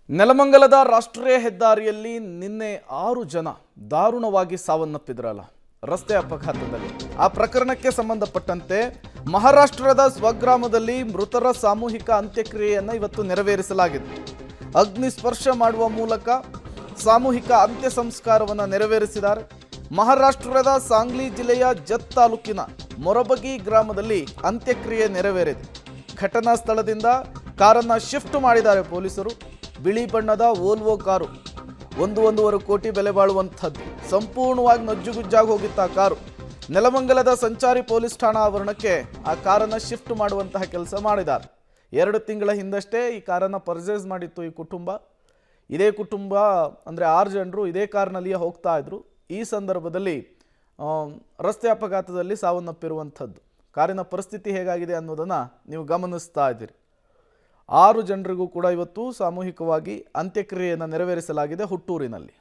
ನೆಲಮಂಗಲದ ರಾಷ್ಟ್ರೀಯ ಹೆದ್ದಾರಿಯಲ್ಲಿ ನಿನ್ನೆ 6 ಜನ ದಾರುಣವಾಗಿ ಸಾವನ್ನಪ್ಪಿದ್ರಲ್ಲ ರಸ್ತೆ ಅಪಘಾತದಲ್ಲಿ ಆ ಪ್ರಕರಣಕ್ಕೆ ಸಂಬಂಧಪಟ್ಟಂತೆ ಮಹಾರಾಷ್ಟ್ರದ ಸ್ವಗ್ರಾಮದಲ್ಲಿ ಮೃತರ ಸಾಮೂಹಿಕ ಅಂತ್ಯಕ್ರಿಯೆಯನ್ನು ಇವತ್ತು ನೆರವೇರಿಸಲಾಗಿದೆ. ಅಗ್ನಿ ಸ್ಪರ್ಶ ಮಾಡುವ ಮೂಲಕ ಸಾಮೂಹಿಕ ಅಂತ್ಯ ಸಂಸ್ಕಾರವನ್ನು ನೆರವೇರಿಸಿದ್ದಾರೆ. ಮಹಾರಾಷ್ಟ್ರದ ಸಾಂಗ್ಲಿ ಜಿಲ್ಲೆಯ ಜತ್ ತಾಲೂಕಿನ ಮೊರಬಗಿ ಗ್ರಾಮದಲ್ಲಿ ಅಂತ್ಯಕ್ರಿಯೆ ನೆರವೇರಿದೆ. ಘಟನಾ ಸ್ಥಳದಿಂದ ಕಾರನ್ನು ಶಿಫ್ಟ್ ಮಾಡಿದ್ದಾರೆ ಪೊಲೀಸರು. ಬಿಳಿ ಬಣ್ಣದ ವೋಲ್ವೋ ಕಾರು, 1.5 ಕೋಟಿ ಬೆಲೆ ಬಾಳುವಂಥದ್ದು, ಸಂಪೂರ್ಣವಾಗಿ ನಜ್ಜುಗುಜ್ಜಾಗಿ ಹೋಗಿತ್ತು ಆ ಕಾರು. ನೆಲಮಂಗಲದ ಸಂಚಾರಿ ಪೊಲೀಸ್ ಠಾಣಾ ಆವರಣಕ್ಕೆ ಆ ಕಾರನ್ನು ಶಿಫ್ಟ್ ಮಾಡುವಂತಹ ಕೆಲಸ ಮಾಡಿದ್ದಾರೆ. 2 ತಿಂಗಳ ಹಿಂದಷ್ಟೇ ಈ ಕಾರನ್ನು ಪರ್ಚೇಸ್ ಮಾಡಿತ್ತು ಈ ಕುಟುಂಬ. ಇದೇ ಕುಟುಂಬ ಅಂದರೆ 6 ಜನರು ಇದೇ ಕಾರ್ನಲ್ಲಿಯೇ ಹೋಗ್ತಾ ಇದ್ರು. ಈ ಸಂದರ್ಭದಲ್ಲಿ ರಸ್ತೆ ಅಪಘಾತದಲ್ಲಿ ಸಾವನ್ನಪ್ಪಿರುವಂಥದ್ದು. ಕಾರಿನ ಪರಿಸ್ಥಿತಿ ಹೇಗಾಗಿದೆ ಅನ್ನೋದನ್ನು ನೀವು ಗಮನಿಸ್ತಾ ಇದ್ದೀರಿ. 6 ಜನರಿಗೂ ಕೂಡ ಇವತ್ತು ಸಾಮೂಹಿಕವಾಗಿ ಅಂತ್ಯಕ್ರಿಯೆಯನ್ನು ನೆರವೇರಿಸಲಾಗಿದೆ ಹುಟ್ಟೂರಿನಲ್ಲಿ.